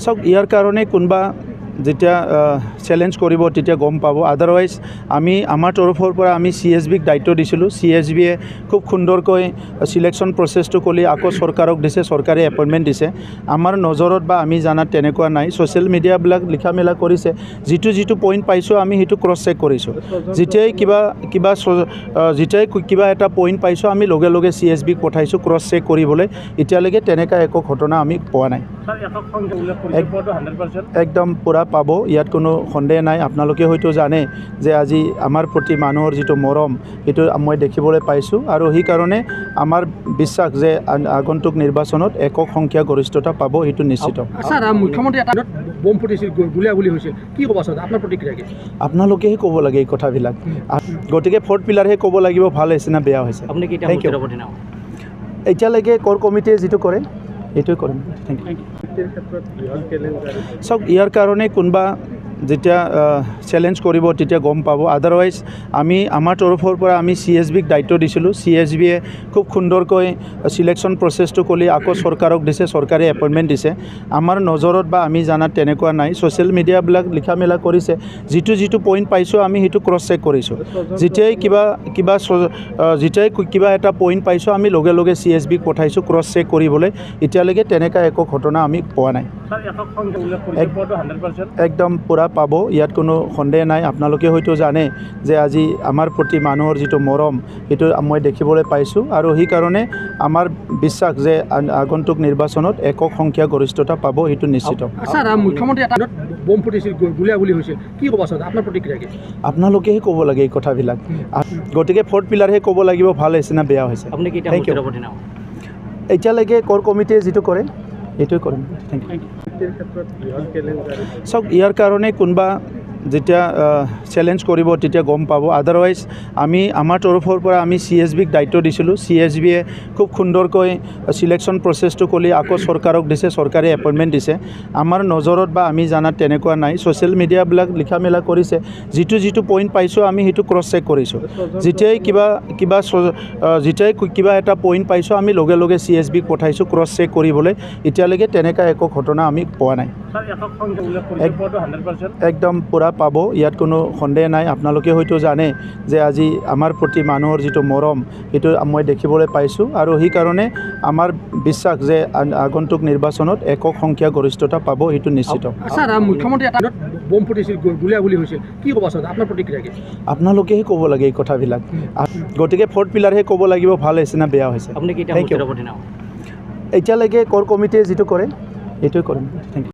চাওক ইয়াৰ কাৰণে কোনোবা যেতিয়া চেলেঞ্জ কৰিব তেতিয়া গম পাব। আদাৰৱাইজ আমি আমাৰ তৰফৰ পৰা আমি CSBক দায়িত্ব দিছিলোঁ। CSBয়ে খুব সুন্দৰকৈ চিলেকশ্যন প্ৰচেছটো কৰি আকৌ চৰকাৰক দিছে, চৰকাৰে এপইণ্টমেণ্ট দিছে। আমাৰ নজৰত বা আমি জানাত তেনেকুৱা নাই। ছ'চিয়েল মিডিয়াবিলাক লিখা মেলা কৰিছে, যিটো পইণ্ট পাইছোঁ আমি সেইটো ক্ৰছ চেক কৰিছোঁ। যেতিয়াই কিবা এটা পইণ্ট পাইছোঁ আমি লগে লগে CSBক পঠাইছোঁ ক্ৰছ চেক কৰিবলৈ। এতিয়ালৈকে তেনেকুৱা একো ঘটনা আমি পোৱা নাই। একদম পূৰা পাব, ইয়াত কোনো সন্দেহ নাই। আপোনালোকে হয়তো জানে যে আজি আমাৰ প্ৰতি মানুহৰ যিটো মৰম সেইটো মই দেখিবলৈ পাইছোঁ, আৰু সেইকাৰণে আমাৰ বিশ্বাস যে আগন্তুক নিৰ্বাচনত একক সংখ্যা গৰিষ্ঠতা পাব, সেইটো নিশ্চিত। মুখ্যমন্ত্ৰী এটা বম ফুটিছিল, গুলীয়াগুলী হৈছিল, কি ক'ব আচলতে আপোনাৰ প্ৰতিক্ৰিয়া কি? আপোনালোকেহে ক'ব লাগে এই কথাবিলাক। গতিকে ফ'ৰ্থ পিলাৰহে ক'ব লাগিব ভাল হৈছে না বেয়া হৈছে। Thank you. এতিয়ালৈকে ক'ৰ কমিটিয়ে যিটো কৰে এইটোৱে কৰিম। Thank you. চাওক ইয়াৰ কাৰণে কোনোবা যেতিয়া চেলেঞ্জ কৰিব তেতিয়া গম পাব। আদাৰৱাইজ আমি আমাৰ তৰফৰ পৰা আমি CSBক দায়িত্ব দিছিলোঁ। CSBয়ে খুব সুন্দৰকৈ চিলেকশ্যন প্ৰচেছটো কৰি আকৌ চৰকাৰক দিছে, চৰকাৰে এপইণ্টমেণ্ট দিছে। আমাৰ নজৰত বা আমি জানাত তেনেকুৱা নাই। ছ'চিয়েল মিডিয়াবিলাক লিখা মেলা কৰিছে, যিটো পইণ্ট পাইছোঁ আমি সেইটো ক্ৰছ চেক কৰিছোঁ। যেতিয়াই কিবা এটা পইণ্ট পাইছোঁ আমি লগে লগে CSBক পঠাইছোঁ ক্ৰছ চেক কৰিবলৈ। এতিয়ালৈকে তেনেকুৱা একো ঘটনা আমি পোৱা নাই। একদম পূৰা পাব, ইয়াত কোনো সন্দেহ নাই। আপোনালোকে হয়তো জানে যে আজি আমাৰ প্ৰতি মানুহৰ যিটো মৰম সেইটো মই দেখিবলৈ পাইছোঁ, আৰু সেইকাৰণে আমাৰ বিশ্বাস যে আগন্তুক নিৰ্বাচনত একক সংখ্যা গৰিষ্ঠতা পাব, সেইটো নিশ্চিত। মুখ্যমন্ত্ৰী এটা বম ফুটিছিল, গুলীয়াগুলী হৈছিল, কি ক'ব আচলতে আপোনাৰ প্ৰতিক্ৰিয়া কি? আপোনালোকেহে ক'ব লাগে এই কথাবিলাক। গতিকে ফ'ৰ্থ পিলাৰহে ক'ব লাগিব ভাল হৈছে না বেয়া হৈছে। Thank you. এতিয়ালৈকে ক'ৰ কমিটিয়ে যিটো কৰে এইটোৱে কৰিম। Thank you. চাওক ইয়াৰ কাৰণে কোনোবা যেতিয়া চেলেঞ্জ কৰিব তেতিয়া গম পাব। আদাৰৱাইজ আমি আমাৰ তৰফৰ পৰা আমি CSBক দায়িত্ব দিছিলোঁ। CSBয়ে খুব সুন্দৰকৈ চিলেকশ্যন প্ৰচেছটো কৰি আকৌ চৰকাৰক দিছে, চৰকাৰে এপইণ্টমেণ্ট দিছে। আমাৰ নজৰত বা আমি জানাত তেনেকুৱা নাই। ছ'চিয়েল মিডিয়াবিলাক লিখা মেলা কৰিছে, যিটো পইণ্ট পাইছোঁ আমি সেইটো ক্ৰছ চেক কৰিছোঁ। যেতিয়াই কিবা এটা পইণ্ট পাইছোঁ আমি লগে লগে CSBক পঠাইছোঁ ক্ৰছ চেক কৰিবলৈ। এতিয়ালৈকে তেনেকুৱা একো ঘটনা আমি পোৱা নাই। একদম পূৰা পাব, ইয়াত কোনো সন্দেহ নাই। আপোনালোকে হয়তো জানে যে আজি আমাৰ প্ৰতি মানুহৰ যিটো মৰম সেইটো মই দেখিবলৈ পাইছোঁ, আৰু সেইকাৰণে আমাৰ বিশ্বাস যে আগন্তুক নিৰ্বাচনত একক সংখ্যা গৰিষ্ঠতা পাব, সেইটো নিশ্চিত। মুখ্যমন্ত্ৰী এটা বম ফুটিছিল, গুলীয়াগুলী হৈছিল, কি ক'ব আচলতে আপোনাৰ প্ৰতিক্ৰিয়া কি? আপোনালোকেহে ক'ব লাগে এই কথাবিলাক। গতিকে ফ'ৰ্থ পিলাৰহে ক'ব লাগিব ভাল হৈছে না বেয়া হৈছে। Thank you. এতিয়ালৈকে ক'ৰ কমিটিয়ে যিটো কৰে এইটোৱে কৰিম। Thank U.